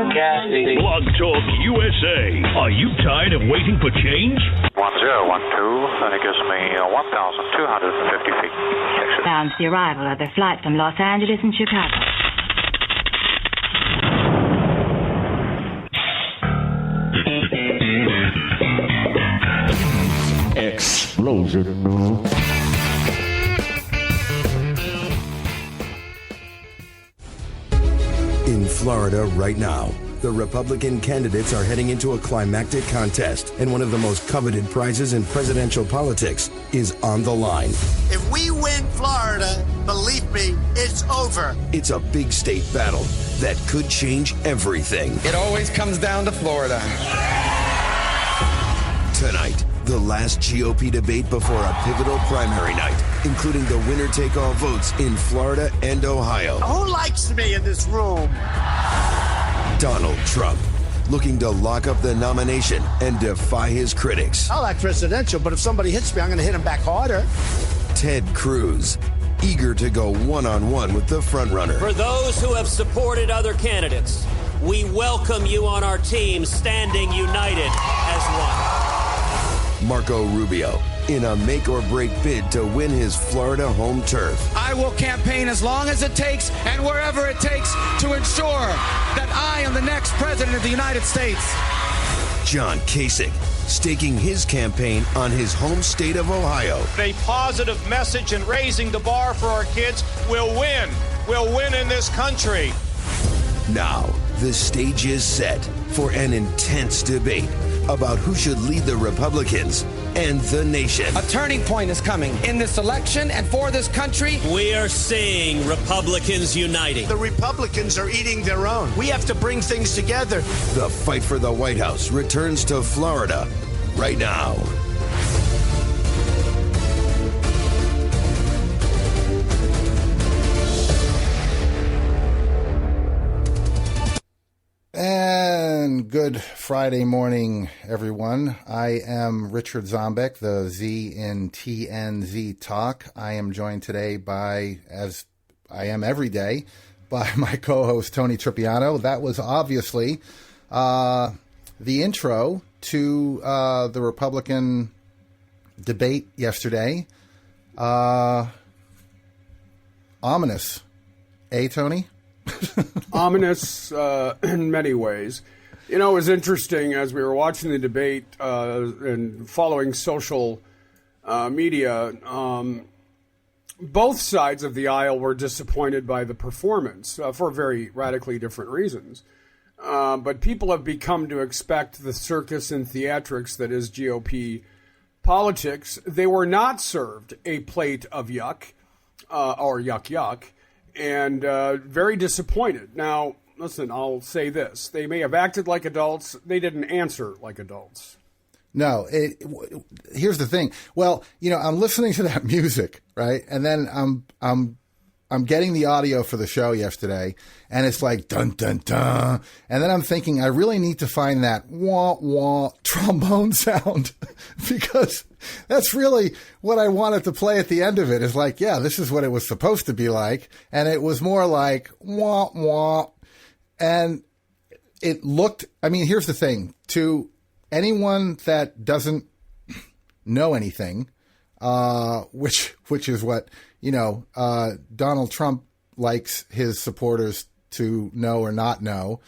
broadcasting. Blog Talk USA. Are you tired of waiting for change? 1012, and it gives me 1,250 feet. Texas. Announced the arrival of their flight from Los Angeles and Chicago. Explosion. In Florida right now, the Republican candidates are heading into a climactic contest, and one of the most coveted prizes in presidential politics is on the line. If we win Florida, believe me, it's over. It's a big state battle that could change everything. It always comes down to Florida. Tonight, the last GOP debate before a pivotal primary night, including the winner-take-all votes in Florida and Ohio. Who likes me in this room? Donald Trump, looking to lock up the nomination and defy his critics. I like presidential, but if somebody hits me, I'm going to hit him back harder. Ted Cruz, eager to go one-on-one with the frontrunner. For those who have supported other candidates, we welcome you on our team, standing united as one. Marco Rubio, in a make-or-break bid to win his Florida home turf. I will campaign as long as it takes and wherever it takes to ensure that I am the next president of the United States. John Kasich, staking his campaign on his home state of Ohio. A positive message in raising the bar for our kids will win. We'll win in this country. Now, the stage is set for an intense debate about who should lead the Republicans and the nation. A turning point is coming in this election and for this country. We are seeing Republicans uniting. The Republicans are eating their own. We have to bring things together. The fight for the White House returns to Florida right now. And good Friday morning, everyone. I am Richard Zombek, the Z in TNZ Talk. I am joined today by, as I am every day, by my co-host Tony Tripiano. That was obviously the intro to the Republican debate yesterday. Ominous. Tony? Ominous in many ways. You know, it was interesting as we were watching the debate and following social media. Both sides of the aisle were disappointed by the performance for very radically different reasons. But people have become to expect the circus and theatrics that is GOP politics. They were not served a plate of yuck or yuck. And very disappointed. Now, listen, I'll say this. They may have acted like adults. They didn't answer like adults. No, here's the thing. Well, you know, I'm listening to that music, right? And then I'm getting the audio for the show yesterday, and it's like dun dun dun. And then I'm thinking I really need to find that wah wah trombone sound because that's really what I wanted to play at the end of it. Is like, yeah, this is what it was supposed to be like, and it was more like wah wah, and it looked. I mean, here's the thing: to anyone that doesn't know anything, which is what. You know, Donald Trump likes his supporters to know or not know.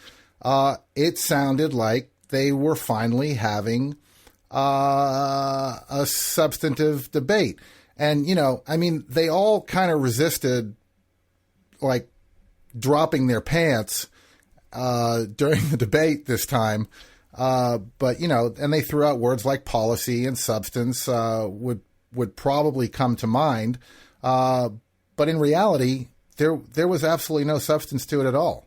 It sounded like they were finally having a substantive debate. And, you know, I mean, they all kind of resisted, like, dropping their pants during the debate this time. But, you know, and they threw out words like policy and substance would probably come to mind. But in reality, there was absolutely no substance to it at all.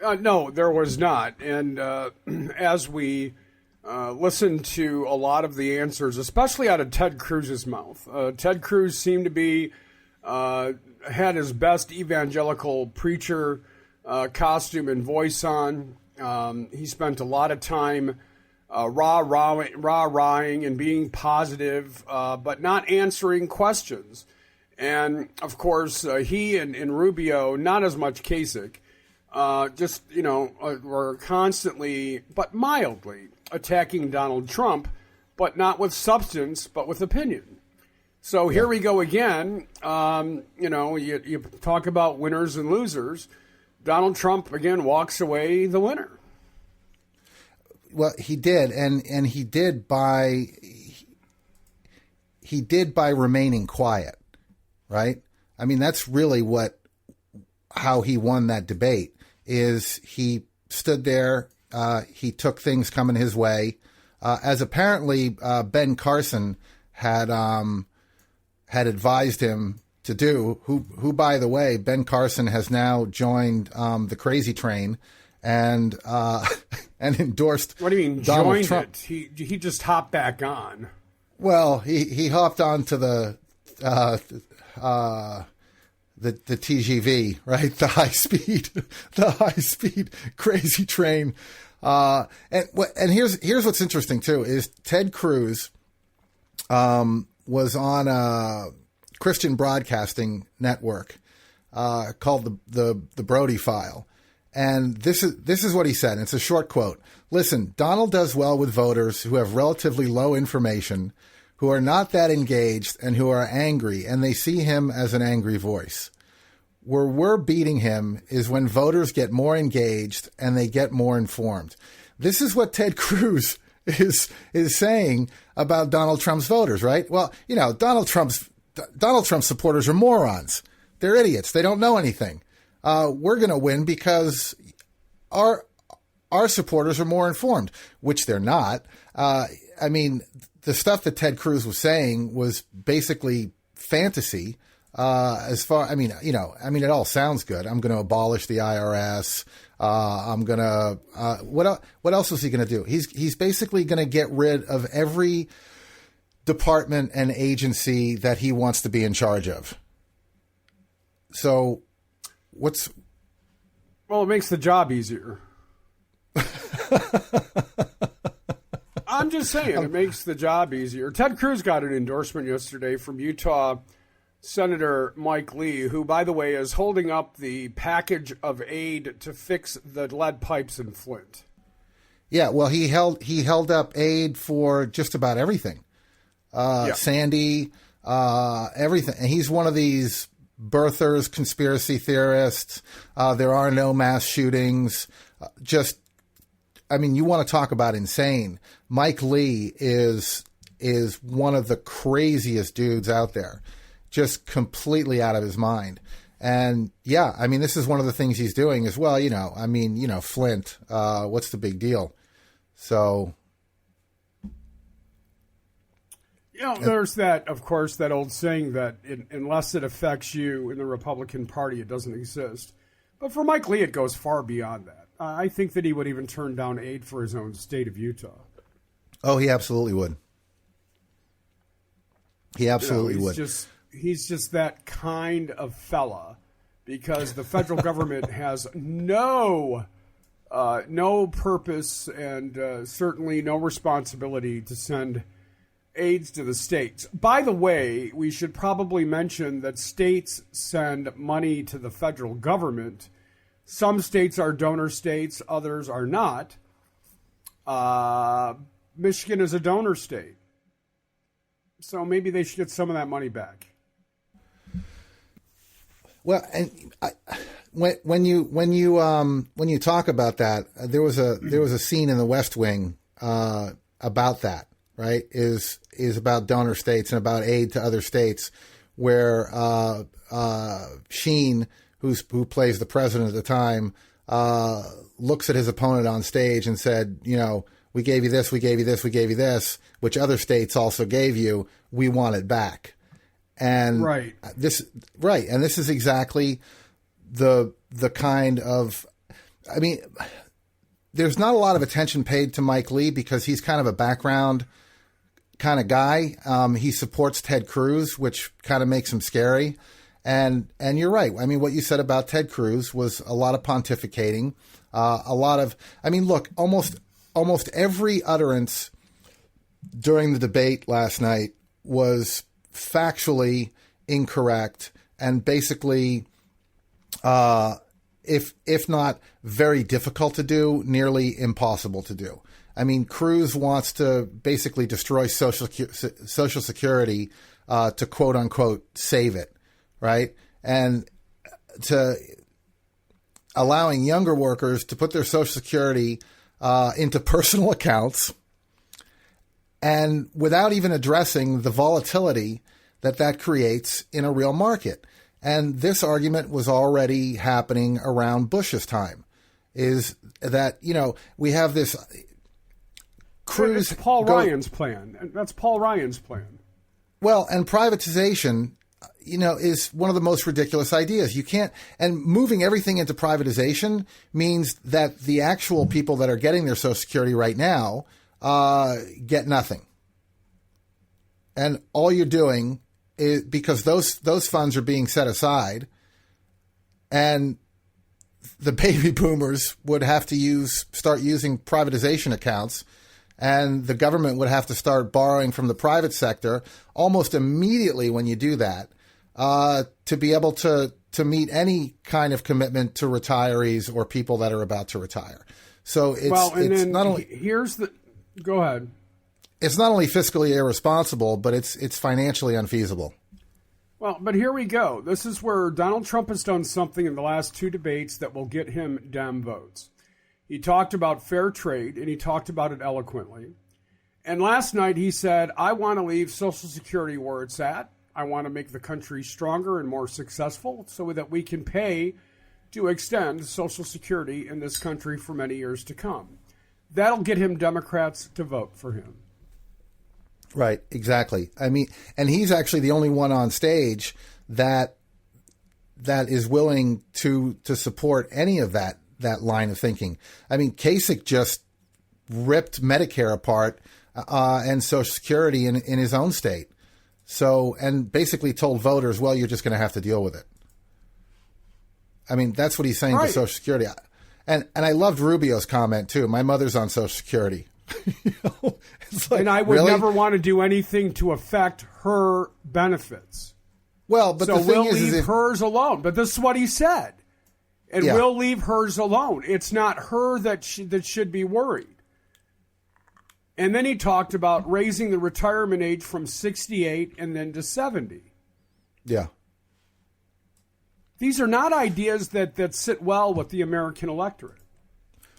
No, there was not. And as we listened to a lot of the answers, especially out of Ted Cruz's mouth, Ted Cruz seemed to be had his best evangelical preacher costume and voice on. He spent a lot of time rah-rahing and being positive, but not answering questions. And, of course, he and Rubio, not as much Kasich, were constantly, but mildly, attacking Donald Trump, but not with substance, but with opinion. So here we go again. You talk about winners and losers. Donald Trump, again, walks away the winner. Well, he did, and he did by remaining quiet, right? I mean, that's really how he won that debate. Is he stood there, he took things coming his way, as apparently Ben Carson had advised him to do, who by the way, Ben Carson has now joined the crazy train and endorsed. What do you mean Donald joined Trump. it? He just hopped back on. Well, he hopped onto the TGV, right? The high speed crazy train. And here's what's interesting too is Ted Cruz was on a Christian broadcasting network called the Brody File. And this is what he said. It's a short quote. Listen, Donald does well with voters who have relatively low information, who are not that engaged, and who are angry, and they see him as an angry voice. Where we're beating him is when voters get more engaged and they get more informed. This is what Ted Cruz is saying about Donald Trump's voters, right? Well, Donald Trump's supporters are morons. They're idiots. They don't know anything. We're going to win because our supporters are more informed, which they're not. I mean, the stuff that Ted Cruz was saying was basically fantasy. It all sounds good. I'm going to abolish the IRS. I'm going to, what else was he going to do? He's basically going to get rid of every department and agency that he wants to be in charge of. So well, it makes the job easier. I'm just saying, it makes the job easier. Ted Cruz got an endorsement yesterday from Utah Senator Mike Lee, who, by the way, is holding up the package of aid to fix the lead pipes in Flint. Yeah, well, he held up aid for just about everything. Sandy, everything. And he's one of these birthers, conspiracy theorists. There are no mass shootings. You want to talk about insane. Mike Lee is one of the craziest dudes out there. Just completely out of his mind. And this is one of the things he's doing as well. Flint, what's the big deal? So, there's that, of course, that old saying that unless it affects you in the Republican Party, it doesn't exist. But for Mike Lee, it goes far beyond that. I think that he would even turn down aid for his own state of Utah. Oh, he absolutely would. He absolutely would. He's just that kind of fella, because the federal government has no purpose and certainly no responsibility to send aids to the states. By the way, we should probably mention that states send money to the federal government. Some states are donor states, others are not. Michigan is a donor state, so maybe they should get some of that money back. Well, and when you talk about that, there was a scene in The West Wing about that, right? Is about donor states and about aid to other states, where Sheen, who plays the president at the time, looks at his opponent on stage and said, we gave you this, we gave you this, we gave you this, which other states also gave you. We want it back. And this is exactly the kind of, there's not a lot of attention paid to Mike Lee because he's kind of a background kind of guy. He supports Ted Cruz, which kind of makes him scary. And you're right. What you said about Ted Cruz was a lot of pontificating, almost every utterance during the debate last night was factually incorrect and basically if not very difficult to do, nearly impossible to do. I mean, Cruz wants to basically destroy Social Security to quote unquote save it, right? And to allowing younger workers to put their Social Security into personal accounts, and without even addressing the volatility that creates in a real market. And this argument was already happening around Bush's time, is that, we have this Cruz. It's Paul Ryan's plan. That's Paul Ryan's plan. Well, and privatization, is one of the most ridiculous ideas. You can't, and moving everything into privatization means that the actual people that are getting their Social Security right now get nothing. And all you're doing is, because those funds are being set aside, and the baby boomers would have to start using privatization accounts, and the government would have to start borrowing from the private sector almost immediately when you do that, to be able to meet any kind of commitment to retirees or people that are about to retire. So go ahead. It's not only fiscally irresponsible, but it's financially unfeasible. Well, but here we go. This is where Donald Trump has done something in the last two debates that will get him Dem votes. He talked about fair trade, and he talked about it eloquently. And last night he said, I want to leave Social Security where it's at. I want to make the country stronger and more successful so that we can pay to extend Social Security in this country for many years to come. That'll get him Democrats to vote for him. Right, exactly. I mean, and he's actually the only one on stage that is willing to support any of that line of thinking. I mean, Kasich just ripped Medicare apart and Social Security in his own state. So, and basically told voters, well, you're just going to have to deal with it. I mean, that's what he's saying to Social Security. And I loved Rubio's comment too. My mother's on Social Security. It's like, and I would never want to do anything to affect her benefits. Well, but so the thing we'll leave hers alone. But this is what he said. And we'll leave hers alone. It's not her that should be worried. And then he talked about raising the retirement age from 68 and then to 70. Yeah. These are not ideas that sit well with the American electorate.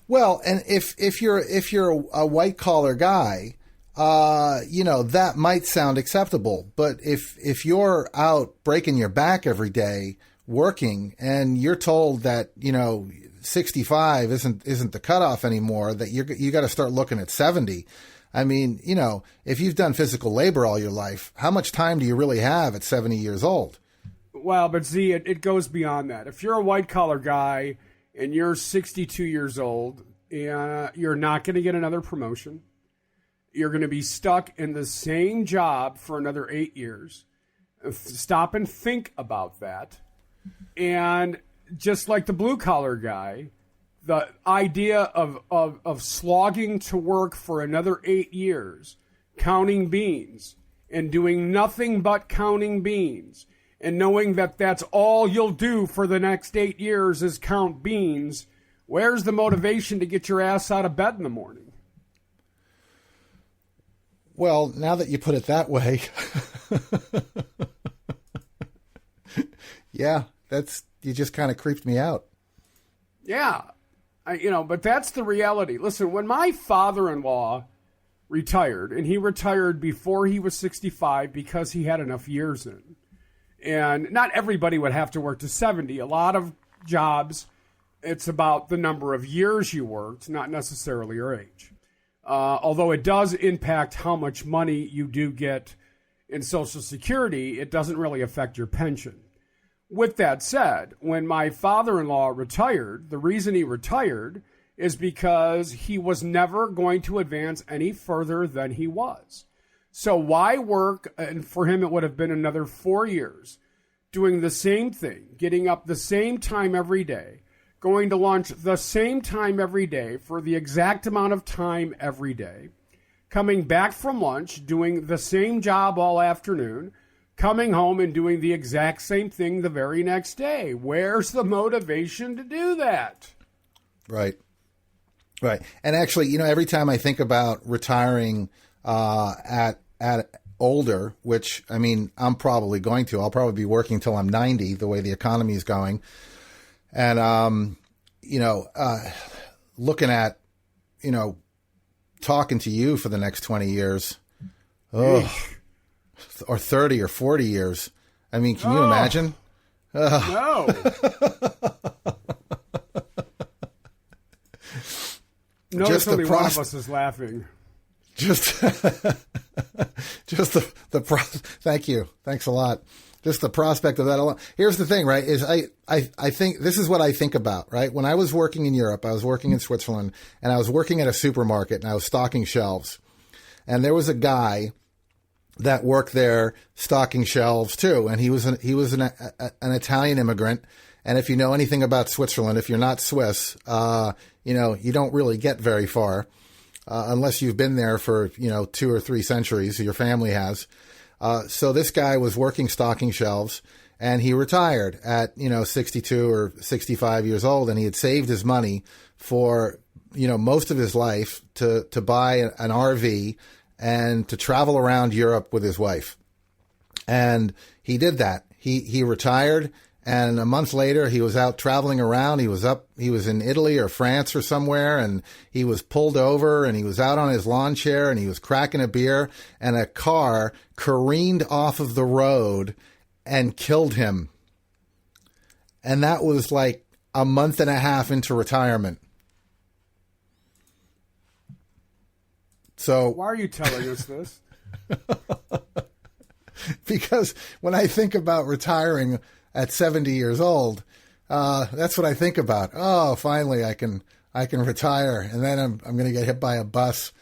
Well, and if you're a white collar guy, that might sound acceptable. But if you're out breaking your back every day working, and you're told that 65 isn't the cutoff anymore, that you got to start looking at 70. I mean, if you've done physical labor all your life, how much time do you really have at 70 years old? Well, but Z, it goes beyond that. If you're a white collar guy and you're 62 years old, you're not going to get another promotion. You're going to be stuck in the same job for another 8 years. Stop and think about that. And just like the blue collar guy, the idea of slogging to work for another 8 years, counting beans and doing nothing but counting beans, and knowing that that's all you'll do for the next 8 years is count beans, where's the motivation to get your ass out of bed in the morning? Well, now that you put it that way, yeah, you just kind of creeped me out. Yeah, but that's the reality. Listen, when my father-in-law retired, and he retired before he was 65 because he had enough years in, and not everybody would have to work to 70. A lot of jobs, it's about the number of years you worked, not necessarily your age. Although it does impact how much money you do get in Social Security, it doesn't really affect your pension. With that said, when my father-in-law retired, the reason he retired is because he was never going to advance any further than he was. So why work, and for him it would have been another 4 years, doing the same thing, getting up the same time every day, going to lunch the same time every day for the exact amount of time every day, coming back from lunch, doing the same job all afternoon, coming home and doing the exact same thing the very next day. Where's the motivation to do that? Right. And actually, every time I think about retiring at older, which, I mean, I'm probably going to. I'll probably be working till I'm 90, the way the economy is going. And, looking at, talking to you for the next 20 years, or 30 or 40 years. I mean, can you imagine? No. Notice only one of us is laughing. Thank you. Thanks a lot. Just the prospect of that alone. Here's the thing, right, is I think this is what I think about, right? When I was working in Europe, I was working in Switzerland, and I was working at a supermarket, and I was stocking shelves. And there was a guy that worked there stocking shelves too, and he was an Italian immigrant. And if you know anything about Switzerland, if you're not Swiss, you don't really get very far unless you've been there for 2 or 3 centuries. Your family has. So this guy was working stocking shelves, and he retired at 62 or 65 years old, and he had saved his money for most of his life to buy an RV and to travel around Europe with his wife. And he did that. He retired. And a month later, he was out traveling around. He was in Italy or France or somewhere, and he was pulled over, and he was out on his lawn chair, and he was cracking a beer, and a car careened off of the road and killed him. And that was like a month and a half into retirement. So why are you telling us this? Because when I think about retiring at 70 years old, that's what I think about. Oh, finally I can retire, and then I'm going to get hit by a bus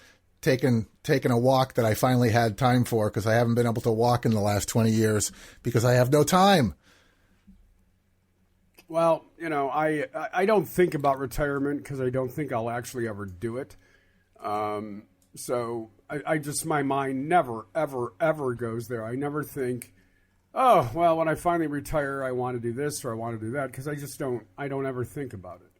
taking a walk that I finally had time for, because I haven't been able to walk in the last 20 years because I have no time. Well, I don't think about retirement because I don't think I'll actually ever do it. So I just, my mind never, ever, ever goes there. I never think, oh, well, when I finally retire, I want to do this or I want to do that, because I don't ever think about it.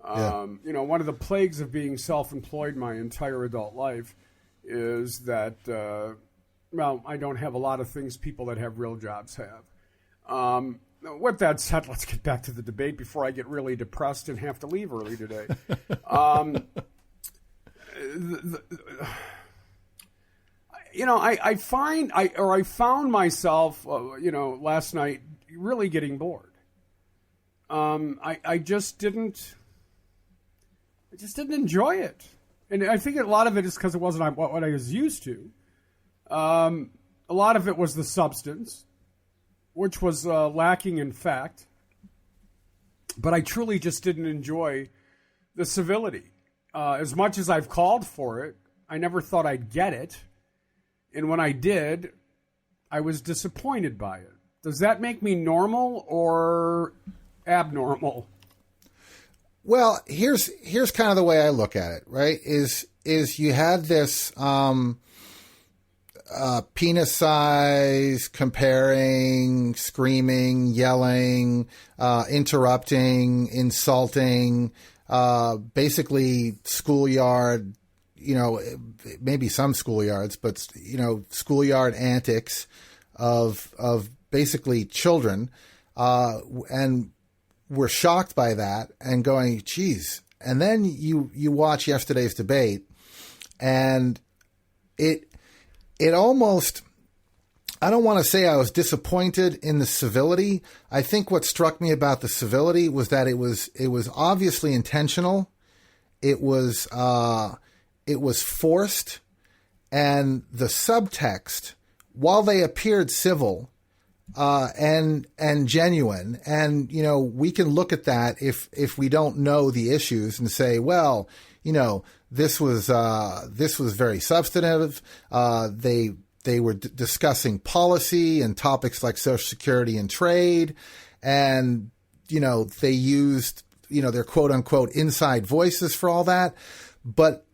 Yeah. One of the plagues of being self-employed my entire adult life is that, I don't have a lot of things people that have real jobs have. With that said, let's get back to the debate before I get really depressed and have to leave early today. I found myself, last night really getting bored. I just didn't enjoy it. And I think a lot of it is because it wasn't what I was used to. A lot of it was the substance, which was lacking in fact. But I truly just didn't enjoy the civility. As much as I've called for it, I never thought I'd get it. And when I did, I was disappointed by it. Does that make me normal or abnormal? Well, here's kind of the way I look at it, right? Is you had this penis size, comparing, screaming, yelling, interrupting, insulting, basically schoolyard, maybe some schoolyards, but, schoolyard antics of basically children. And we're shocked by that and going, geez. And then you watch yesterday's debate, and it almost, I don't want to say I was disappointed in the civility. I think what struck me about the civility was that it was obviously intentional. It was forced, and the subtext, while they appeared civil and genuine, and we can look at that if we don't know the issues and say, well, this was very substantive. They were discussing policy and topics like Social Security and trade, and they used their quote unquote inside voices for all that, but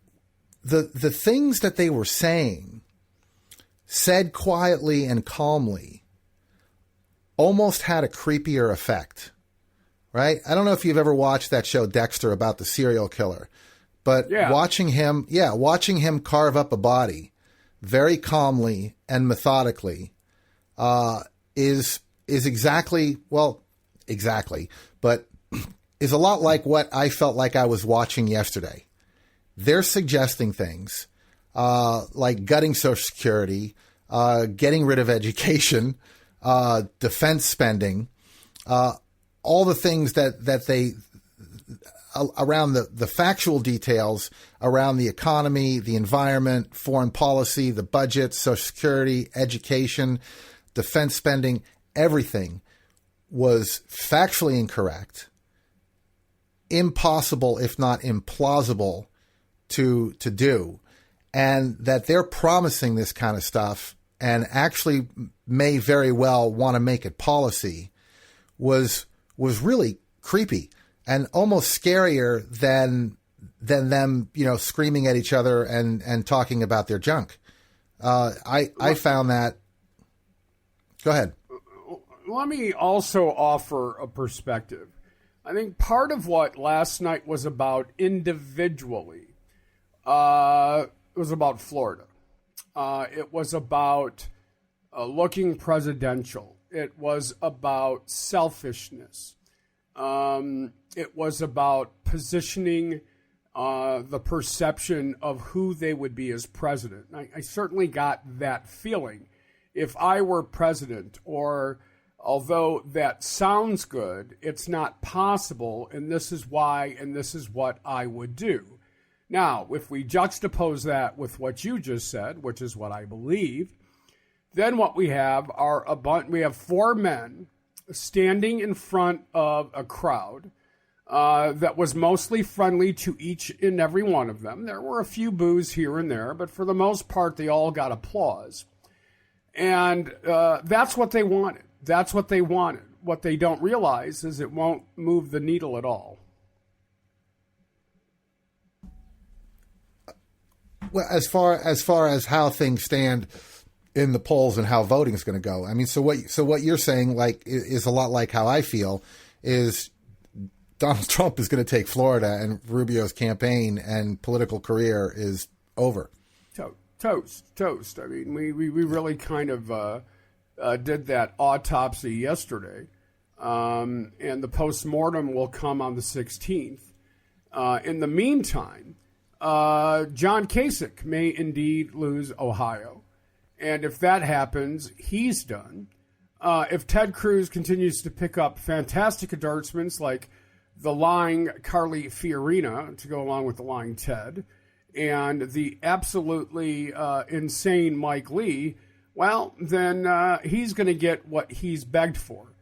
the things that they were saying, said quietly and calmly, almost had a creepier effect, right? I don't know if you've ever watched that show Dexter about the serial killer, but watching him carve up a body very calmly and methodically is exactly, but is a lot like what I felt like I was watching yesterday. They're suggesting things like gutting Social Security, getting rid of education, defense spending, all the things that they around the factual details around the economy, the environment, foreign policy, the budget, Social Security, education, defense spending, everything was factually incorrect, impossible, if not implausible to do, and that they're promising this kind of stuff and actually may very well want to make it policy was really creepy and almost scarier than them, screaming at each other and talking about their junk. I found that. Go ahead. Let me also offer a perspective. I think part of what last night was about individually was about Florida. It was about looking presidential. It was about selfishness. It was about positioning the perception of who they would be as president. I certainly got that feeling. If I were president, or although that sounds good, it's not possible, and this is why, and this is what I would do. Now, if we juxtapose that with what you just said, which is what I believe, then what we have we have four men standing in front of a crowd that was mostly friendly to each and every one of them. There were a few boos here and there, but for the most part, they all got applause. And that's what they wanted. That's what they wanted. What they don't realize is it won't move the needle at all. Well, as far as how things stand in the polls and how voting is going to go, I mean, so what you're saying, like, is a lot like how I feel. Is Donald Trump is going to take Florida, and Rubio's campaign and political career is over. Toast. I mean, we really kind of did that autopsy yesterday, and the postmortem will come on the 16th. In the meantime, John Kasich may indeed lose Ohio, and if that happens, he's done. If Ted Cruz continues to pick up fantastic endorsements like the lying Carly Fiorina to go along with the lying Ted, and the absolutely insane Mike Lee, well, then he's going to get what he's begged for,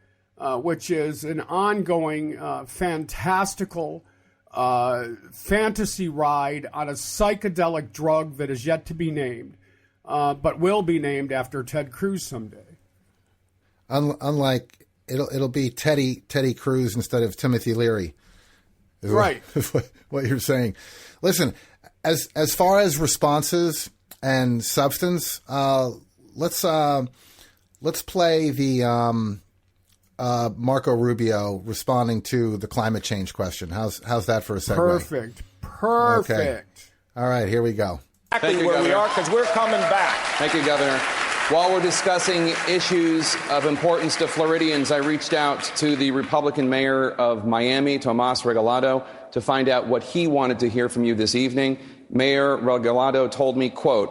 which is an ongoing fantastical fantasy ride on a psychedelic drug that is yet to be named, but will be named after Ted Cruz someday. Unlike, it'll be Teddy Cruz instead of Timothy Leary. Right. What you're saying. Listen, as far as responses and substance, let's play the Marco Rubio responding to the climate change question. How's that for a segue? Perfect. Okay. All right, here we go. Exactly where we are, because we're coming back. Thank you, Governor. While we're discussing issues of importance to Floridians, I reached out to the Republican mayor of Miami, Tomas Regalado, to find out what he wanted to hear from you this evening. Mayor Regalado told me, quote,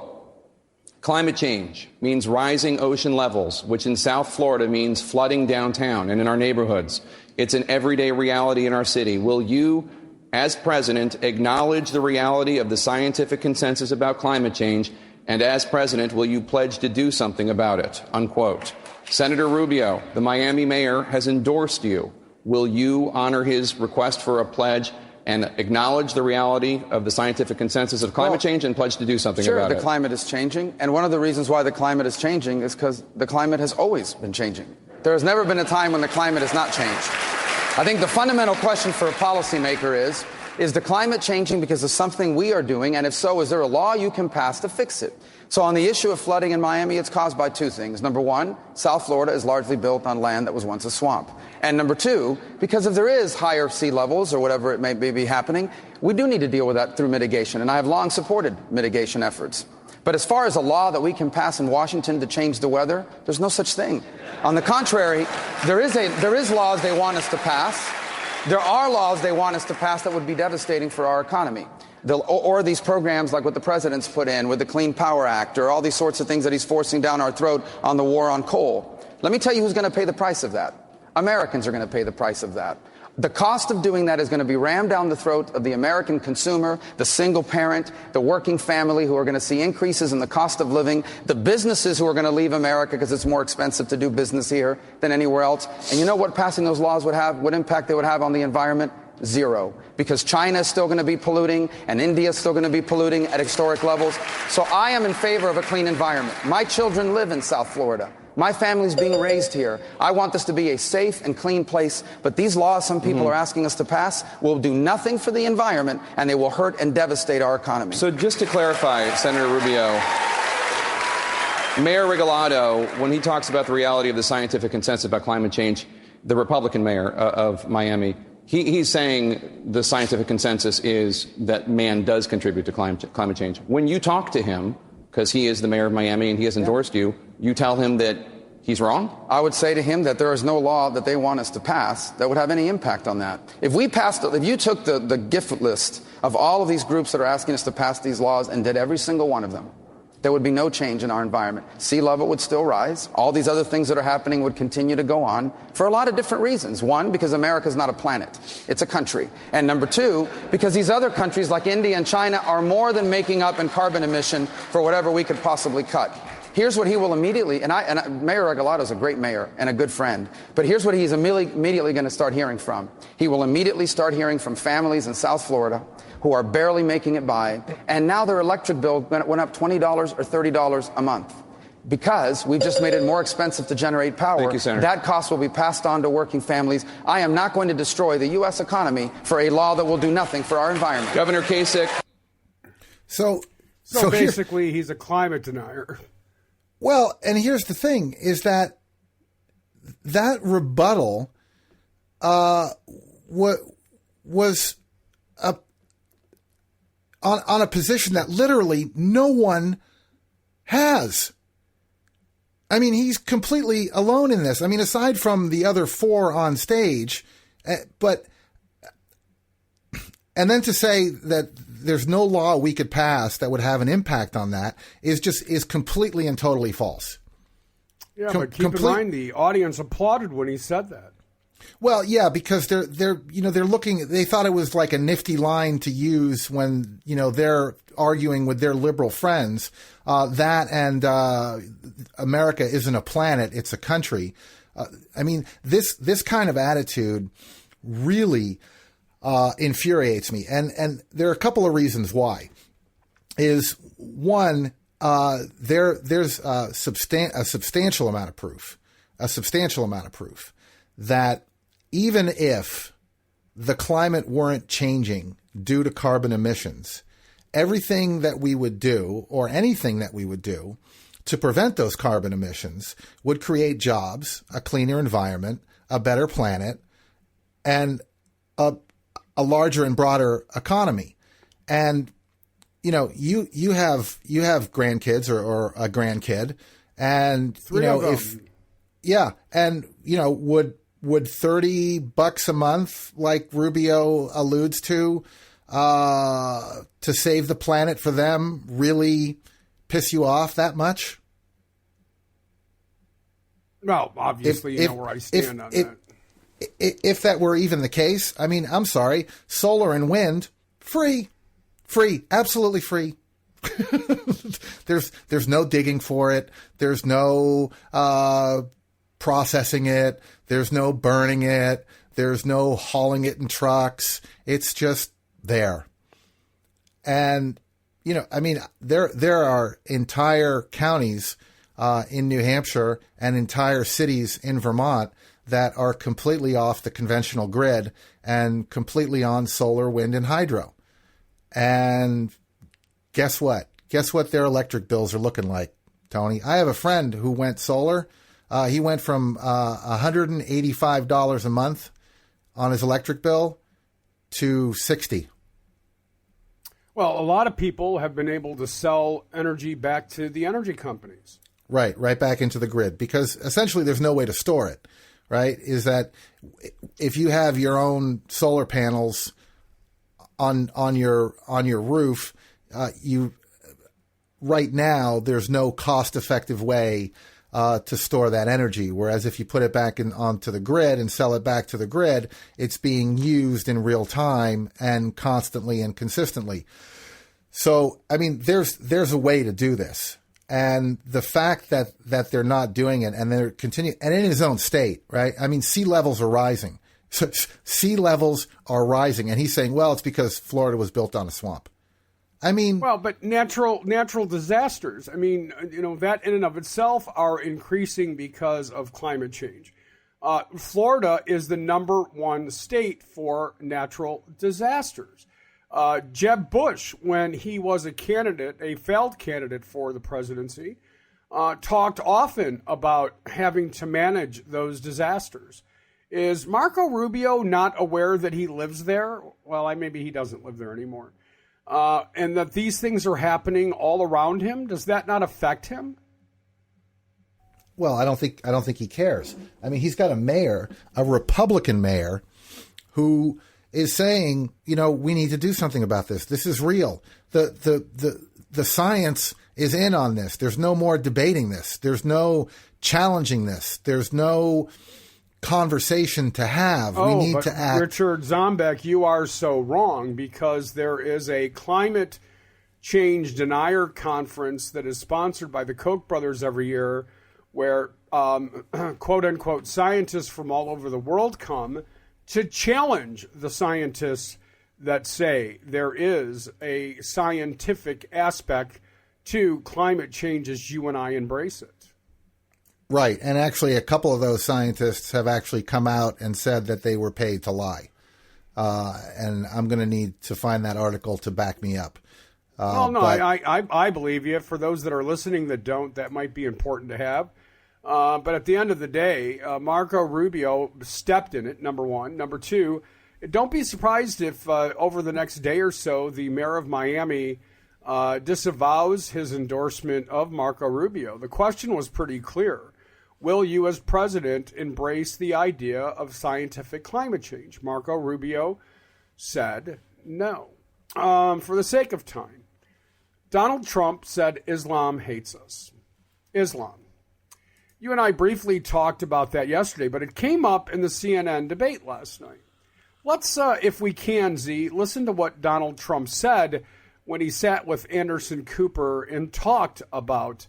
"Climate change means rising ocean levels, which in South Florida means flooding downtown and in our neighborhoods. It's an everyday reality in our city. Will you, as president, acknowledge the reality of the scientific consensus about climate change? And as president, will you pledge to do something about it?" Unquote. Senator Rubio, the Miami mayor, has endorsed you. Will you honor his request for a pledge and acknowledge the reality of the scientific consensus of climate change and pledge to do something about it? Sure, the climate is changing. And one of the reasons why the climate is changing is because the climate has always been changing. There has never been a time when the climate has not changed. I think the fundamental question for a policymaker is the climate changing because of something we are doing? And if so, is there a law you can pass to fix it? So on the issue of flooding in Miami, it's caused by two things. Number one, South Florida is largely built on land that was once a swamp. And number two, because if there is higher sea levels or whatever it may be happening, we do need to deal with that through mitigation. And I have long supported mitigation efforts. But as far as a law that we can pass in Washington to change the weather, there's no such thing. On the contrary, there is laws they want us to pass. There are laws they want us to pass that would be devastating for our economy. Or these programs like what the president's put in with the Clean Power Act or all these sorts of things that he's forcing down our throat on the war on coal. Let me tell you who's going to pay the price of that. Americans are going to pay the price of that. The cost of doing that is going to be rammed down the throat of the American consumer, the single parent, the working family who are going to see increases in the cost of living, the businesses who are going to leave America because it's more expensive to do business here than anywhere else. And you know what passing those laws would have, what impact they would have on the environment? Zero. Because China is still going to be polluting and India is still going to be polluting at historic levels. So I am in favor of a clean environment. My children live in South Florida. My family's being raised here. I want this to be a safe and clean place. But these laws some people are asking us to pass will do nothing for the environment, and they will hurt and devastate our economy. So just to clarify, Senator Rubio, Mayor Regalado, when he talks about the reality of the scientific consensus about climate change, the Republican mayor of Miami, he's saying the scientific consensus is that man does contribute to climate change. When you talk to him, because he is the mayor of Miami and he has endorsed you, you tell him that he's wrong? I would say to him that there is no law that they want us to pass that would have any impact on that. If you took the gift list of all of these groups that are asking us to pass these laws and did every single one of them, there would be no change in our environment. Sea level would still rise. All these other things that are happening would continue to go on for a lot of different reasons. One, because America is not a planet. It's a country. And number two, because these other countries like India and China are more than making up in carbon emission for whatever we could possibly cut. Here's what he will immediately, Mayor Regalado is a great mayor and a good friend, but here's what he's immediately going to start hearing from. He will immediately start hearing from families in South Florida who are barely making it by, and now their electric bill went up $20 or $30 a month. Because we've just made it more expensive to generate power. Thank you, Senator. That cost will be passed on to working families. I am not going to destroy the U.S. economy for a law that will do nothing for our environment. Governor Kasich. So basically, he's a climate denier. Well, and here's the thing, is that rebuttal was on a position that literally no one has. I mean, he's completely alone in this. I mean, aside from the other four on stage, and then to say that there's no law we could pass that would have an impact on that is completely and totally false. Yeah, but keep in mind the audience applauded when he said that. Well, yeah, because they're looking. They thought it was like a nifty line to use when they're arguing with their liberal friends. That and America isn't a planet; it's a country. I mean, this kind of attitude really infuriates me, and there are a couple of reasons why. Is one, there's a substantial amount of proof that even if the climate weren't changing due to carbon emissions, everything that we would do, or anything that we would do to prevent those carbon emissions, would create jobs, a cleaner environment, a better planet, and a larger and broader economy. And you have grandkids or a grandkid, and would $30 a month, like Rubio alludes to save the planet for them, really piss you off that much? Well, obviously, you know where I stand on that. If that were even the case, I mean, I'm sorry, solar and wind, free, absolutely free. There's no digging for it. There's no processing it. There's no burning it. There's no hauling it in trucks. It's just there. And, I mean, there are entire counties in New Hampshire and entire cities in Vermont that are completely off the conventional grid and completely on solar, wind, and hydro. And guess what? Guess what their electric bills are looking like, Tony? I have a friend who went solar. He went from $185 a month on his electric bill to $60. Well, a lot of people have been able to sell energy back to the energy companies. Right back into the grid, because essentially there's no way to store it, right? Is that if you have your own solar panels on your roof, right now there's no cost-effective way to store that energy. Whereas if you put it back onto the grid and sell it back to the grid, it's being used in real time and constantly and consistently. So, I mean, there's a way to do this. And the fact that they're not doing it and they're continuing, and in his own state, right? I mean, sea levels are rising. So, sea levels are rising. And he's saying, well, it's because Florida was built on a swamp. I mean, well, but natural disasters. I mean, that in and of itself are increasing because of climate change. Florida is the number one state for natural disasters. Jeb Bush, when he was a failed candidate for the presidency, talked often about having to manage those disasters. Is Marco Rubio not aware that he lives there? Well, maybe he doesn't live there anymore. And that these things are happening all around him. Does that not affect him? Well, I don't think he cares. I mean, he's got a mayor, a Republican mayor, who is saying, we need to do something about this. This is real. The science is in on this. There's no more debating this. There's no challenging this. There's no conversation to have. We need to act. Richard Zombeck, you are so wrong, because there is a climate change denier conference that is sponsored by the Koch brothers every year, where quote unquote scientists from all over the world come to challenge the scientists that say there is a scientific aspect to climate change as you and I embrace it. Right. And actually, a couple of those scientists have actually come out and said that they were paid to lie. And I'm going to need to find that article to back me up. I believe you. For those that are listening that don't, that might be important to have. But at the end of the day, Marco Rubio stepped in it, number one. Number two, don't be surprised if over the next day or so, the mayor of Miami disavows his endorsement of Marco Rubio. The question was pretty clear. Will you, as president, embrace the idea of scientific climate change? Marco Rubio said no. For the sake of time, Donald Trump said Islam hates us. Islam. You and I briefly talked about that yesterday, but it came up in the CNN debate last night. Let's, if we can, Z, listen to what Donald Trump said when he sat with Anderson Cooper and talked about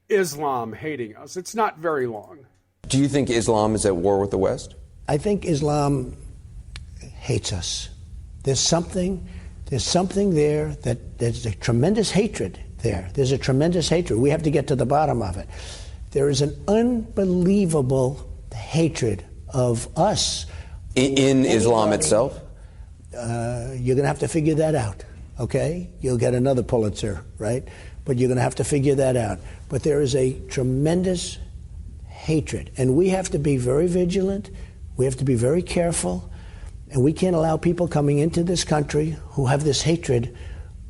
Islam hating us. It's not very long. Do you think Islam is at war with the West? I think Islam hates us. There's something there that there's a tremendous hatred there. There's a tremendous hatred. We have to get to the bottom of it. There is an unbelievable hatred of us. In Islam itself? You're going to have to figure that out, okay? You'll get another Pulitzer, right? But you're going to have to figure that out. But there is a tremendous hatred. And we have to be very vigilant. We have to be very careful. And we can't allow people coming into this country who have this hatred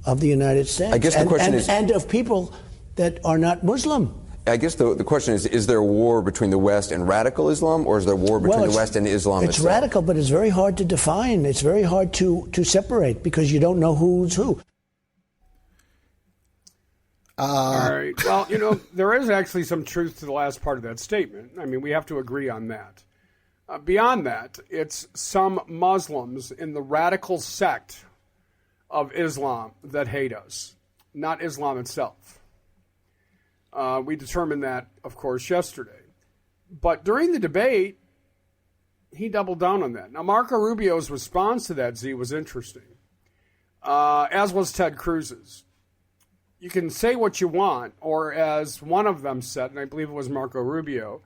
of the United States. I guess the question is... And of people that are not Muslim. I guess the question is there a war between the West and radical Islam, or is there a war between the West and Islam itself? It's radical, but it's very hard to define. It's very hard to separate because you don't know who's who. All right. Well, there is actually some truth to the last part of that statement. I mean, we have to agree on that. Beyond that, it's some Muslims in the radical sect of Islam that hate us, not Islam itself. We determined that, of course, yesterday. But during the debate, he doubled down on that. Now, Marco Rubio's response to that, Z, was interesting, as was Ted Cruz's. You can say what you want, or as one of them said, and I believe it was Marco Rubio,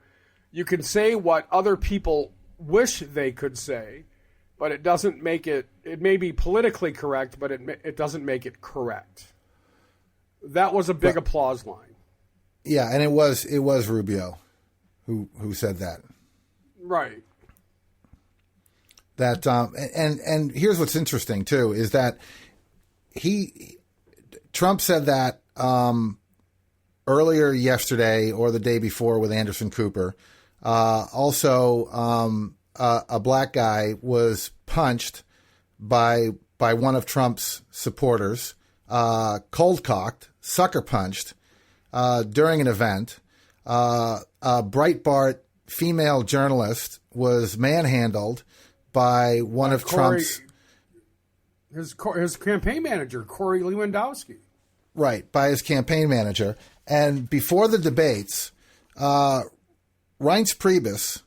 You can say what other people wish they could say, but it doesn't make it. It may be politically correct, but it doesn't make it correct. That was a big applause line. Yeah, and it was Rubio who said that. Right. That and here's what's interesting too is that Trump said that earlier yesterday or the day before with Anderson Cooper. Also, a black guy was punched by one of Trump's supporters, cold-cocked, sucker punched during an event. A Breitbart female journalist was manhandled by one of Trump's... His campaign manager, Corey Lewandowski. Right, by his campaign manager. And before the debates, Reince Priebus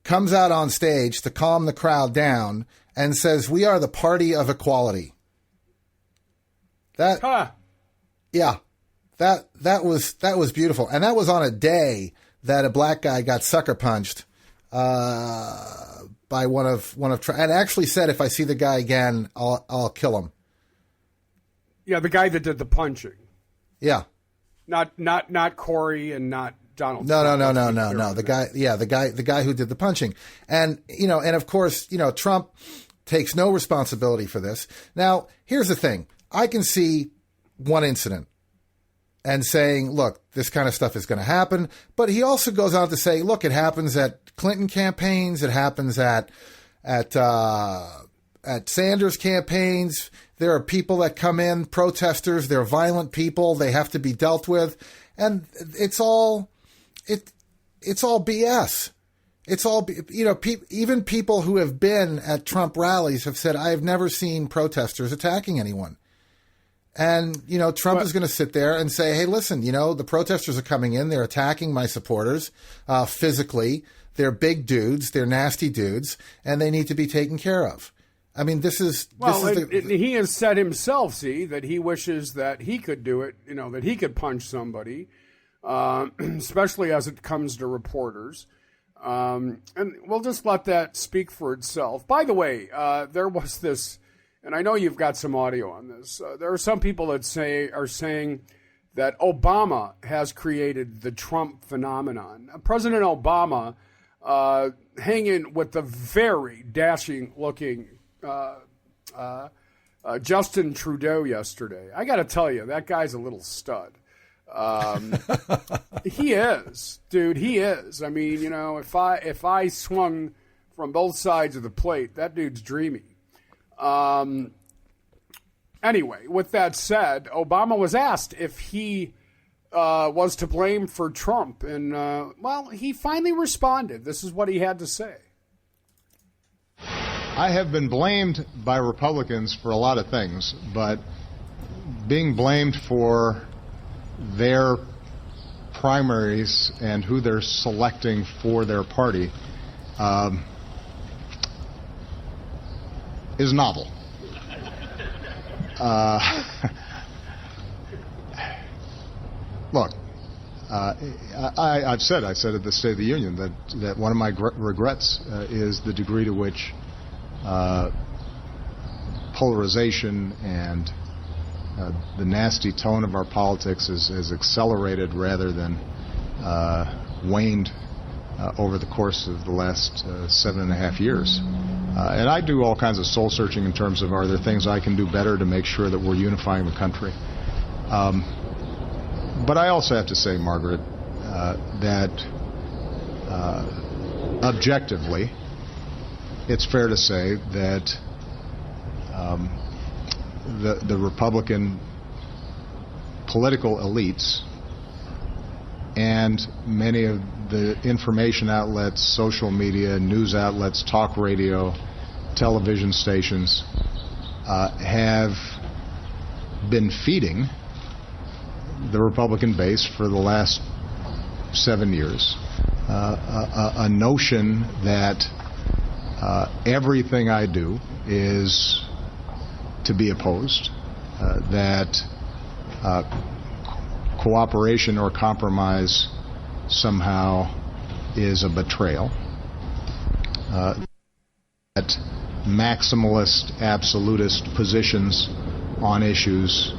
comes out on stage to calm the crowd down and says, "We are the party of equality." That was beautiful. And that was on a day that a black guy got sucker punched by one of and actually said, "If I see the guy again, I'll kill him." Yeah, the guy that did the punching. Yeah. Not Corey and not Donald No. Trump. The guy who did the punching. And and of course, Trump takes no responsibility for this. Now, here's the thing. I can see one incident and saying, look, this kind of stuff is going to happen. But he also goes on to say, look, it happens at Clinton campaigns. It happens at Sanders campaigns. There are people that come in, protesters. They're violent people. They have to be dealt with. And it's all BS. It's all, even people who have been at Trump rallies have said, I have never seen protesters attacking anyone. And, Trump is going to sit there and say, hey, listen, the protesters are coming in. They're attacking my supporters physically. They're big dudes. They're nasty dudes. And they need to be taken care of. I mean, he has said himself, that he wishes that he could do it, that he could punch somebody, especially as it comes to reporters. And we'll just let that speak for itself. By the way, there was this, and I know you've got some audio on this. There are some people that are saying that Obama has created the Trump phenomenon. President Obama hanging with the very dashing-looking Justin Trudeau yesterday. I got to tell you, that guy's a little stud. He is, dude. He is. I mean, if I swung from both sides of the plate, that dude's dreamy. Anyway, with that said, Obama was asked if he was to blame for Trump, and he finally responded. This is what he had to say. I have been blamed by Republicans for a lot of things, but being blamed for their primaries and who they're selecting for their party is novel. Look, I said at the State of the Union that one of my regrets is the degree to which polarization and the nasty tone of our politics has accelerated rather than waned over the course of the last 7.5 years. And I do all kinds of soul searching in terms of, are there things I can do better to make sure that we're unifying the country? But I also have to say, Margaret, that objectively, it's fair to say that the Republican political elites and many of the information outlets, social media, news outlets, talk radio, television stations have been feeding the Republican base for the last 7 years a notion that everything I do is to be opposed, that cooperation or compromise somehow is a betrayal. That maximalist, absolutist positions on issues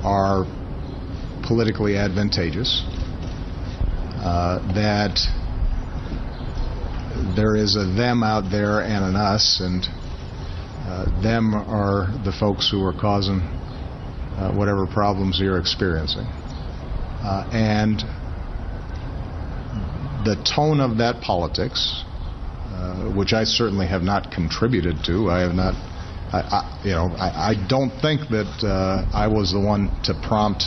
are politically advantageous. That there is a them out there and an us, and them are the folks who are causing whatever problems you're experiencing. And the tone of that politics, which I certainly have not contributed to, I have not, I don't think that I was the one to prompt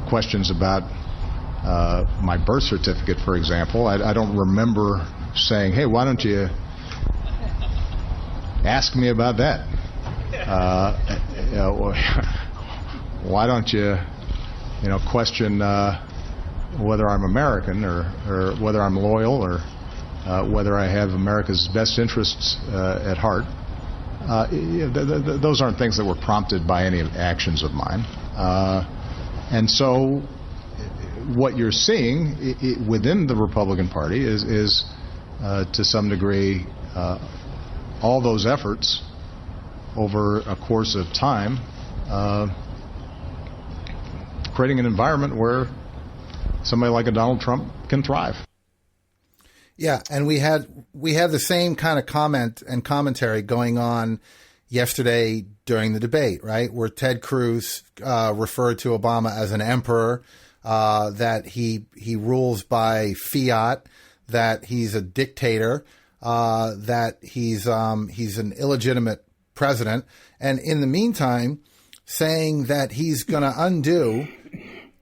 questions about my birth certificate, for example. I don't remember saying, hey, why don't you ask me about that? Why don't you, question whether I'm American or whether I'm loyal or whether I have America's best interests at heart. Those aren't things that were prompted by any actions of mine. And so what you're seeing within the Republican Party is to some degree, all those efforts over a course of time, creating an environment where somebody like a Donald Trump can thrive. Yeah, and we had the same kind of comment and commentary going on yesterday during the debate, right? Where Ted Cruz referred to Obama as an emperor, that he rules by fiat, that he's a dictator, that he's an illegitimate president, and in the meantime, saying that he's going to undo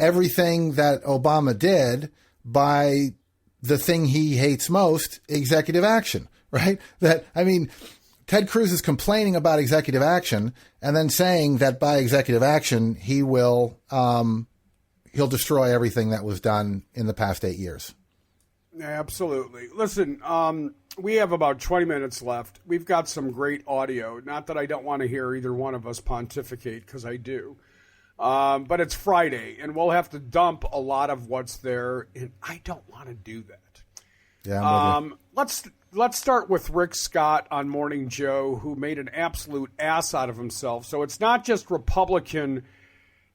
everything that Obama did by the thing he hates most, executive action, right? Ted Cruz is complaining about executive action and then saying that by executive action, he'll destroy everything that was done in the past 8 years. Absolutely. Listen, we have about 20 minutes left. We've got some great audio. Not that I don't want to hear either one of us pontificate, because I do. But it's Friday, and we'll have to dump a lot of what's there, and I don't want to do that. Yeah. Let's start with Rick Scott on Morning Joe, who made an absolute ass out of himself. So it's not just Republican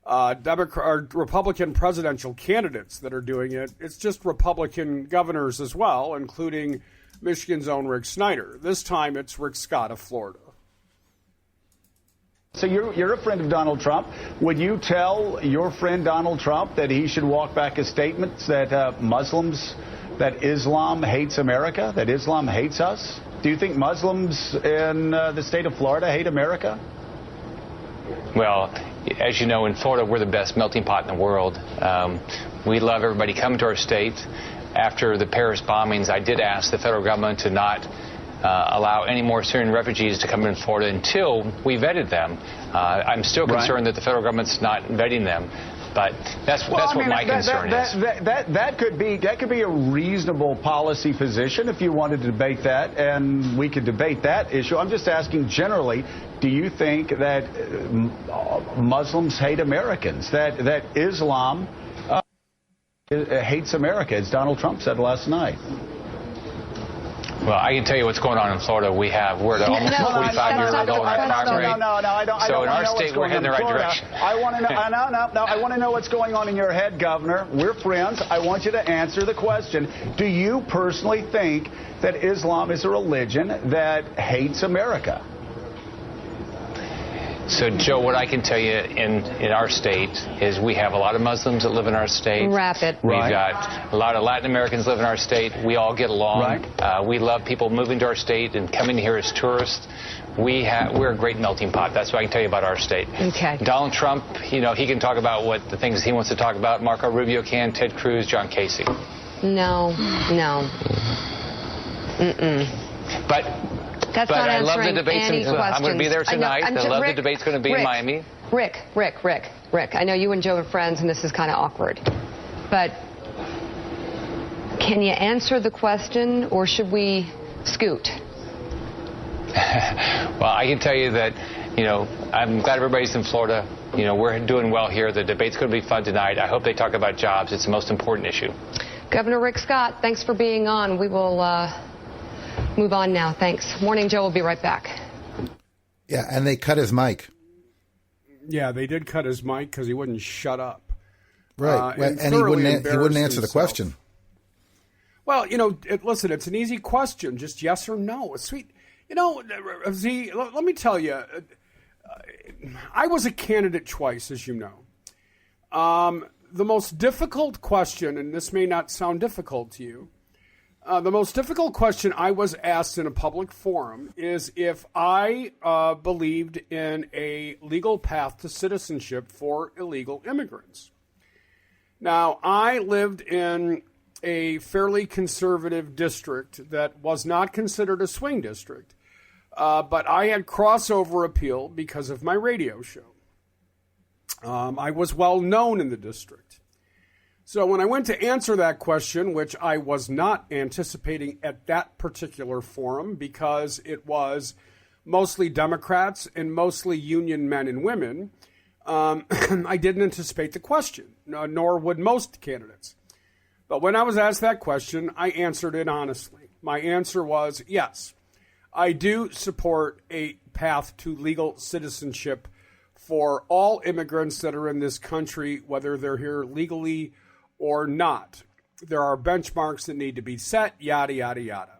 Republican presidential candidates that are doing it. It's just Republican governors as well, including Michigan's own Rick Snyder. This time it's Rick Scott of Florida. So you're a friend of Donald Trump. Would you tell your friend Donald Trump that he should walk back his statements that that Islam hates America, that Islam hates us? Do you think Muslims in the state of Florida hate America? Well, as you know, in Florida, we're the best melting pot in the world. We love everybody coming to our state. After the Paris bombings, I did ask the federal government to not allow any more Syrian refugees to come in Florida until we vetted them. I'm still concerned that the federal government's not vetting them. But that's what my concern is. That could be a reasonable policy position if you wanted to debate that, and we could debate that issue. I'm just asking generally, do you think that Muslims hate Americans, that Islam hates America, as Donald Trump said last night? Well, I can tell you what's going on in Florida. We're at almost 45-year low crime rate. No, I don't. So in our state, we're heading in the right direction. I want to know. I want to know what's going on in your head, Governor. We're friends. I want you to answer the question. Do you personally think that Islam is a religion that hates America? So, Joe, what I can tell you in our state is we have a lot of Muslims that live in our state. Rapid. We've got a lot of Latin Americans live in our state. We all get along. Right. We love people moving to our state and coming here as tourists. We're a great melting pot. That's what I can tell you about our state. Okay. Donald Trump, he can talk about what the things he wants to talk about. Marco Rubio can, Ted Cruz, John Casey. No. But I love the debates. I'm going to be there tonight. I love the debate's going to be in Miami. Rick, I know you and Joe are friends, and this is kind of awkward. But can you answer the question, or should we scoot? Well, I can tell you that, I'm glad everybody's in Florida. We're doing well here. The debate's going to be fun tonight. I hope they talk about jobs. It's the most important issue. Governor Rick Scott, thanks for being on. We will move on now. Thanks. Morning Joe will be right back. Yeah, and they cut his mic. Yeah, they did cut his mic because he wouldn't shut up. Right, and he wouldn't answer the question. Well, listen, it's an easy question, just yes or no. It's sweet. Z, let me tell you, I was a candidate twice, as you know. The most difficult question, and this may not sound difficult to you, the most difficult question I was asked in a public forum is if I believed in a legal path to citizenship for illegal immigrants. Now, I lived in a fairly conservative district that was not considered a swing district, but I had crossover appeal because of my radio show. I was well known in the district. So when I went to answer that question, which I was not anticipating at that particular forum because it was mostly Democrats and mostly union men and women, I didn't anticipate the question, nor would most candidates. But when I was asked that question, I answered it honestly. My answer was yes, I do support a path to legal citizenship for all immigrants that are in this country, whether they're here legally or not. There are benchmarks that need to be set, yada, yada, yada.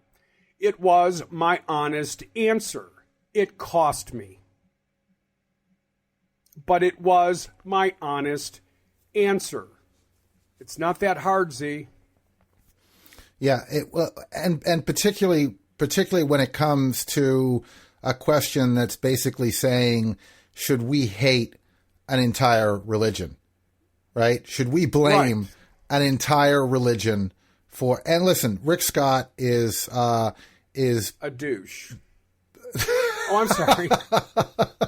It was my honest answer. It cost me. But it was my honest answer. It's not that hard, Z. Yeah, and particularly when it comes to a question that's basically saying, should we hate an entire religion, right? Should we blame an entire religion for? And listen, Rick Scott is a douche. Oh, I'm sorry.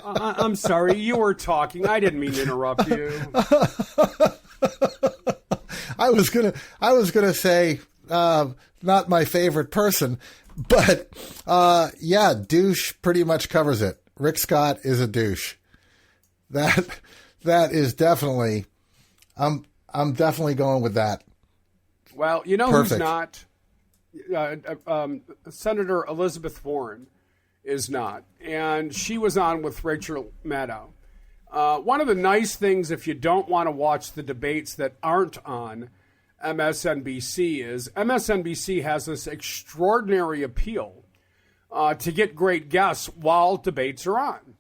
I'm sorry. You were talking. I didn't mean to interrupt you. I was gonna say not my favorite person, but yeah, douche pretty much covers it. Rick Scott is a douche. That is definitely. I'm definitely going with that. Well, you know Perfect. Who's not? Senator Elizabeth Warren is not, and she was on with Rachel Maddow. One of the nice things, if you don't want to watch the debates that aren't on MSNBC, is MSNBC has this extraordinary appeal to get great guests while debates are on.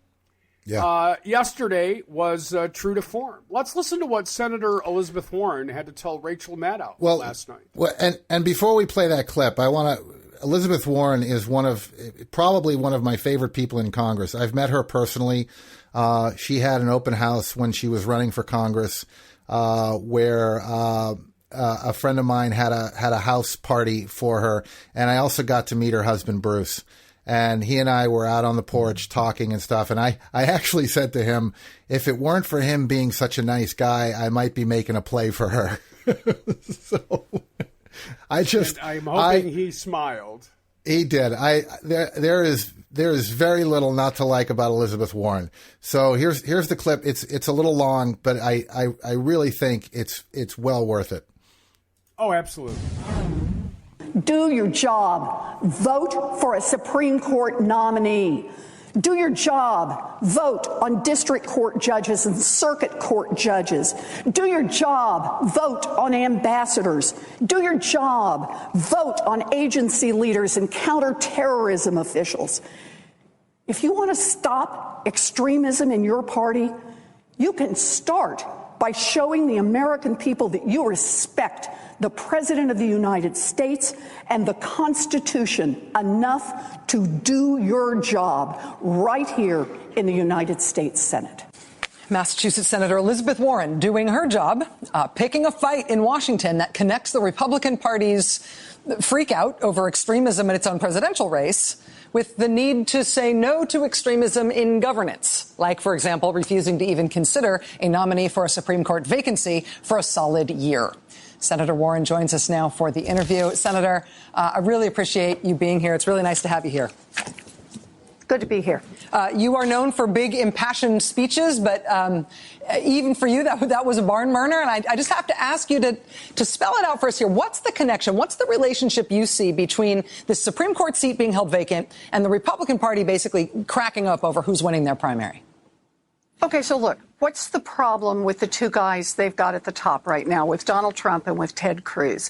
Yeah. Yesterday was true to form. Let's listen to what Senator Elizabeth Warren had to tell Rachel Maddow last night. Well, and before we play that clip, I want to. Elizabeth Warren is probably one of my favorite people in Congress. I've met her personally. She had an open house when she was running for Congress, where a friend of mine had a house party for her, and I also got to meet her husband Bruce. And he and I were out on the porch talking and stuff. And I actually said to him, if it weren't for him being such a nice guy, I might be making a play for her. So I'm hoping he smiled. He did. There is very little not to like about Elizabeth Warren. So here's the clip. It's a little long, but I really think it's well worth it. Oh, absolutely. Do your job. Vote for a Supreme Court nominee. Do your job. Vote on district court judges and circuit court judges. Do your job. Vote on ambassadors. Do your job. Vote on agency leaders and counterterrorism officials. If you want to stop extremism in your party, you can start by showing the American people that you respect the President of the United States and the Constitution enough to do your job right here in the United States Senate. Massachusetts Senator Elizabeth Warren doing her job, picking a fight in Washington that connects the Republican Party's freak out over extremism in its own presidential race with the need to say no to extremism in governance, like, for example, refusing to even consider a nominee for a Supreme Court vacancy for a solid year. Senator Warren joins us now for the interview. Senator, I really appreciate you being here. It's really nice to have you here. Good to be here. You are known for big, impassioned speeches, but even for you, that was a barn burner. And I just have to ask you to spell it out for us here. What's the connection? What's the relationship you see between the Supreme Court seat being held vacant and the Republican Party basically cracking up over who's winning their primary? Okay, so look, what's the problem with the two guys they've got at the top right now, with Donald Trump and with Ted Cruz?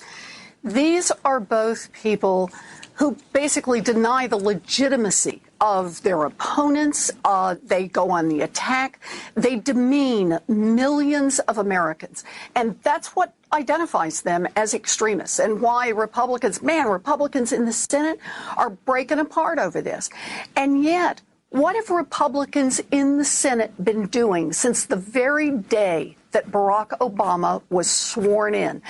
These are both people who basically deny the legitimacy of their opponents. They go on the attack. They demean millions of Americans. And that's what identifies them as extremists, and why Republicans in the Senate are breaking apart over this. And yet, what have Republicans in the Senate been doing since the very day that Barack Obama was sworn in?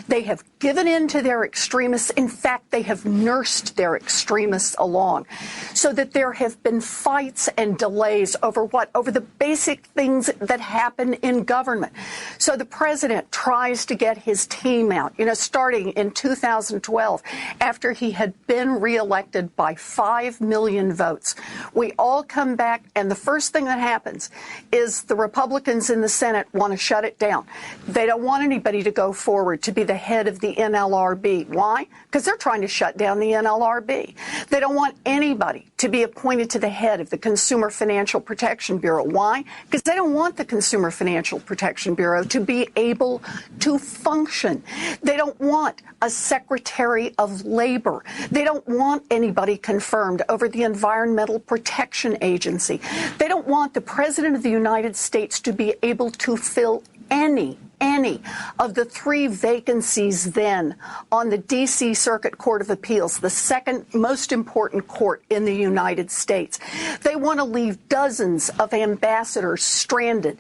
They have given in to their extremists. In fact, they have nursed their extremists along, so that there have been fights and delays over what? Over the basic things that happen in government. So the president tries to get his team out, starting in 2012, after he had been reelected by 5 million votes. We all come back, and the first thing that happens is the Republicans in the Senate want to shut it down. They don't want anybody to go forward to be the head of the NLRB. Why? Because they're trying to shut down the NLRB. They don't want anybody to be appointed to the head of the Consumer Financial Protection Bureau. Why? Because they don't want the Consumer Financial Protection Bureau to be able to function. They don't want a Secretary of Labor. They don't want anybody confirmed over the Environmental Protection Agency. They don't want the President of the United States to be able to fill any of the 3 vacancies then on the D.C. Circuit Court of Appeals, the second most important court in the United States. They want to leave dozens of ambassadors stranded.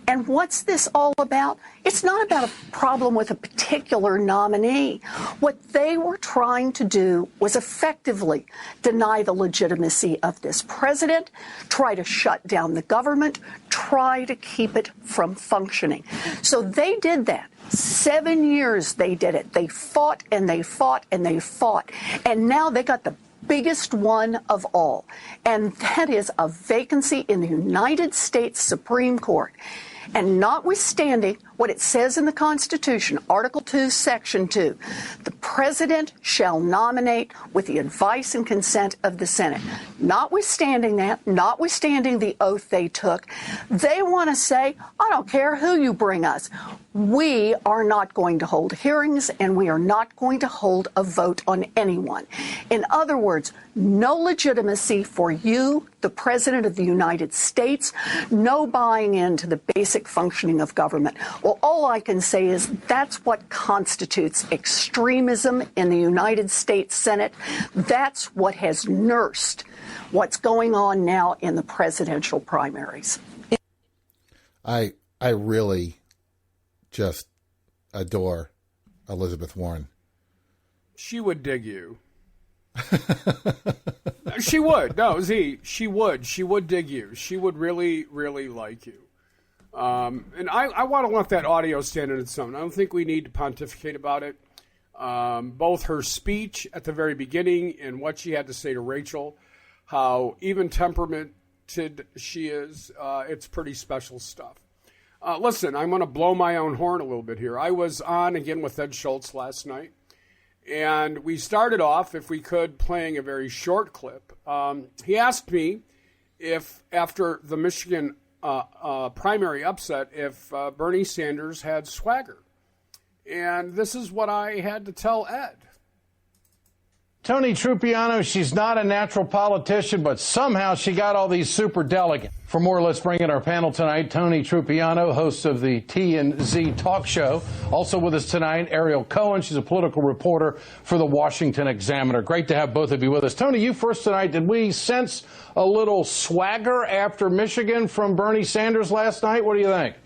And what's this all about? It's not about a problem with a particular nominee. What they were trying to do was effectively deny the legitimacy of this president, try to shut down the government, try to keep it from functioning. So they did that. 7 years they did it. They fought and they fought and they fought. And now they got the biggest one of all. And that is a vacancy in the United States Supreme Court. And notwithstanding what it says in the Constitution, Article 2, Section 2, the president shall nominate with the advice and consent of the Senate. Notwithstanding that, notwithstanding the oath they took, they want to say, I don't care who you bring us. We are not going to hold hearings, and we are not going to hold a vote on anyone. In other words, no legitimacy for you, the President of the United States, no buying into the basic functioning of government. Well, all I can say is that's what constitutes extremism in the United States Senate. That's what has nursed what's going on now in the presidential primaries. I really just adore Elizabeth Warren. She would dig you. She would. No, she would. She would dig you. She would really, really like you. And I want to let that audio stand on its own. I don't think we need to pontificate about it. Both her speech at the very beginning and what she had to say to Rachel, how even temperamented she is, it's pretty special stuff. Listen, I'm going to blow my own horn a little bit here. I was on again with Ed Schultz last night, and we started off, if we could, playing a very short clip. He asked me if, after the Michigan primary upset, if Bernie Sanders had swagger. And this is what I had to tell Ed. Tony Trupiano, she's not a natural politician, but somehow she got all these super delegates. For more, let's bring in our panel tonight. Tony Trupiano, host of the T&Z talk show. Also with us tonight, Ariel Cohen. She's a political reporter for the Washington Examiner. Great to have both of you with us. Tony, you first tonight. Did we sense a little swagger after Michigan from Bernie Sanders last night? What do you think?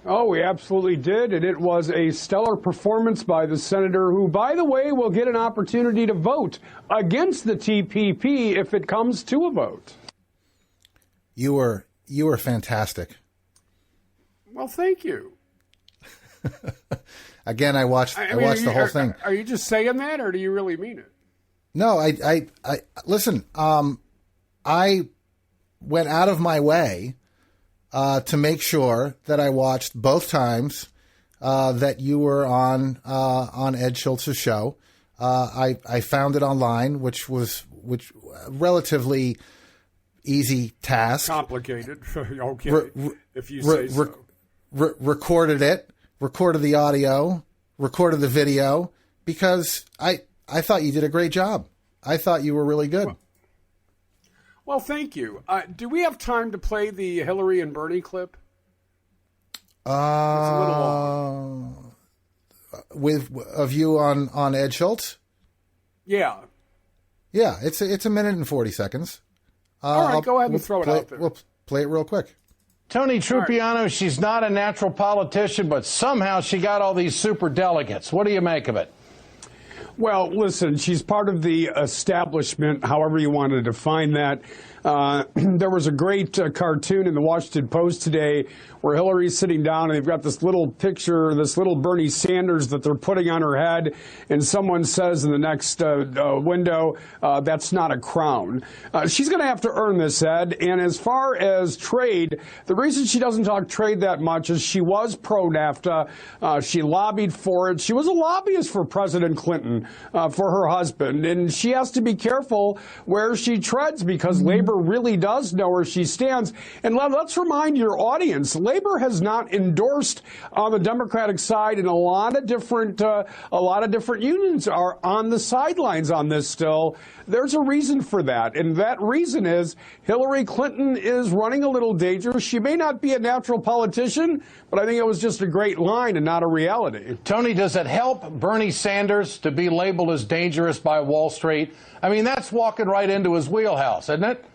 Oh, we absolutely did, and it was a stellar performance by the senator who, by the way, will get an opportunity to vote against the TPP if it comes to a vote. You were fantastic. Well, thank you. Again, I watched the whole thing. Are you just saying that, or do you really mean it? No, I listen. I went out of my way to make sure that I watched both times that you were on Ed Schultz's show. I found it online, which relatively easy task. Complicated. Okay, if you say so. Recorded the audio, recorded the video, because I thought you did a great job. I thought you were really good. Well, thank you. Do we have time to play the Hillary and Bernie clip? It's a little long. Of you on Ed Schultz? Yeah. Yeah, it's a minute and 40 seconds. All right, go ahead and throw it out there. We'll play it real quick. Tony Trupiano, she's not a natural politician, but somehow she got all these super delegates. What do you make of it? Well, listen, she's part of the establishment, however you want to define that. There was a great cartoon in the Washington Post today where Hillary's sitting down and they've got this little picture, this little Bernie Sanders that they're putting on her head, and someone says in the next window, that's not a crown. She's going to have to earn this, Ed. And as far as trade, the reason she doesn't talk trade that much is she was pro-NAFTA. She lobbied for it. She was a lobbyist for President Clinton, for her husband. And she has to be careful where she treads because Labor really does know where she stands. And let's remind your audience, Labor has not endorsed on the Democratic side, and a lot of different unions are on the sidelines on this still. There's a reason for that, and that reason is Hillary Clinton is running a little dangerous. She may not be a natural politician, but I think it was just a great line and not a reality. Tony, does it help Bernie Sanders to be labeled as dangerous by Wall Street? I mean, that's walking right into his wheelhouse, isn't it?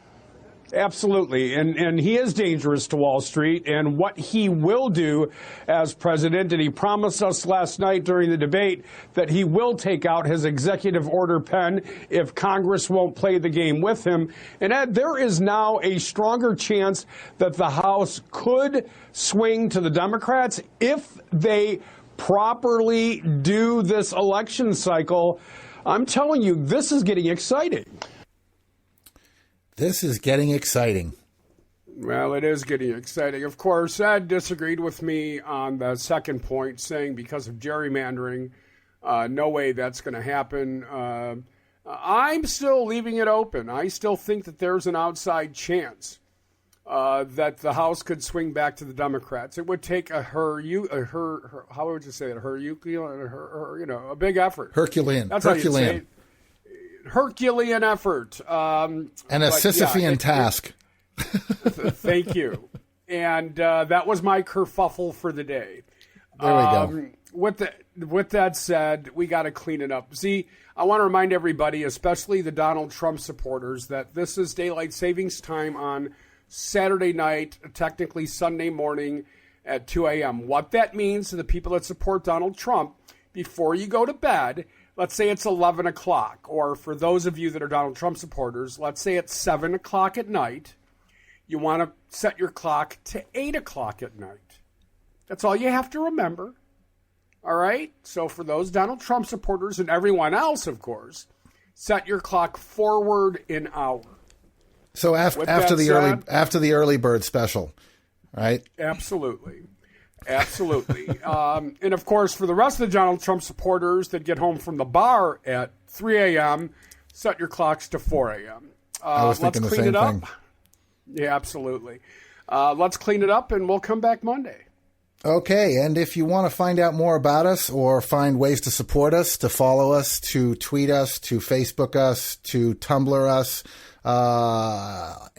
Absolutely. And he is dangerous to Wall Street. And what he will do as president, and he promised us last night during the debate that he will take out his executive order pen if Congress won't play the game with him. And Ed, there is now a stronger chance that the House could swing to the Democrats if they properly do this election cycle. I'm telling you, this is getting exciting. This is getting exciting. Well, it is getting exciting. Of course, Ed disagreed with me on the second point, saying because of gerrymandering, no way that's going to happen. I'm still leaving it open. I still think that there's an outside chance that the House could swing back to the Democrats. It would take how would you say it? A big effort. Herculean. That's how you say it. Herculean effort. And a Sisyphean task. Thank you. And that was my kerfuffle for the day. There we go. With that said, we got to clean it up. See, I want to remind everybody, especially the Donald Trump supporters, that this is daylight savings time on Saturday night, technically Sunday morning at 2 a.m. What that means to the people that support Donald Trump, before you go to bed, let's say it's 11 o'clock, or for those of you that are Donald Trump supporters, let's say it's 7 o'clock at night. You want to set your clock to 8 o'clock at night. That's all you have to remember. All right? So for those Donald Trump supporters and everyone else, of course, set your clock forward an hour. So after the early bird special, right? Absolutely. Absolutely. And, of course, for the rest of the Donald Trump supporters that get home from the bar at 3 a.m., set your clocks to 4 a.m. I was thinking the same thing. Yeah, absolutely. Let's clean it up, and we'll come back Monday. Okay, and if you want to find out more about us or find ways to support us, to follow us, to tweet us, to Facebook us, to Tumblr us,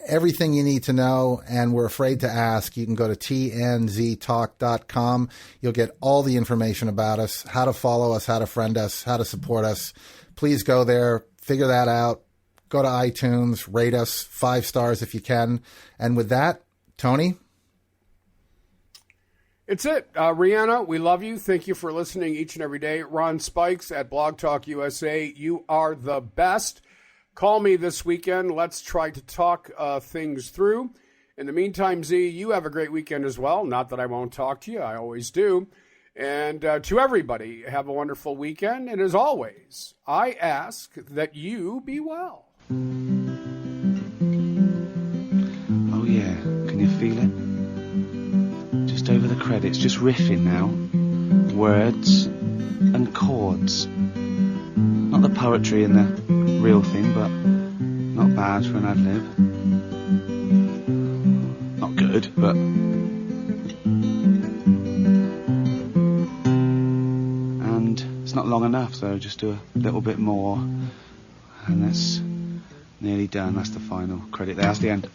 everything you need to know and we're afraid to ask, you can go to tnztalk.com. You'll get all the information about us, how to follow us, how to friend us, how to support us. Please go there, figure that out. Go to iTunes, rate us 5 stars if you can. And with that, Tony? It's it. Rihanna, we love you. Thank you for listening each and every day. Ron Spikes at Blog Talk USA. You are the best. Call me this weekend. Let's try to talk things through. In the meantime, Z, you have a great weekend as well. Not that I won't talk to you. I always do. And to everybody, have a wonderful weekend. And as always, I ask that you be well. Can you feel it? Just over the credits, just riffing now. Words and chords. Not the poetry and the real thing, but not bad for an ad-lib. Not good, but... And it's not long enough, so just do a little bit more. And that's nearly done. That's the final credit there. That's the end.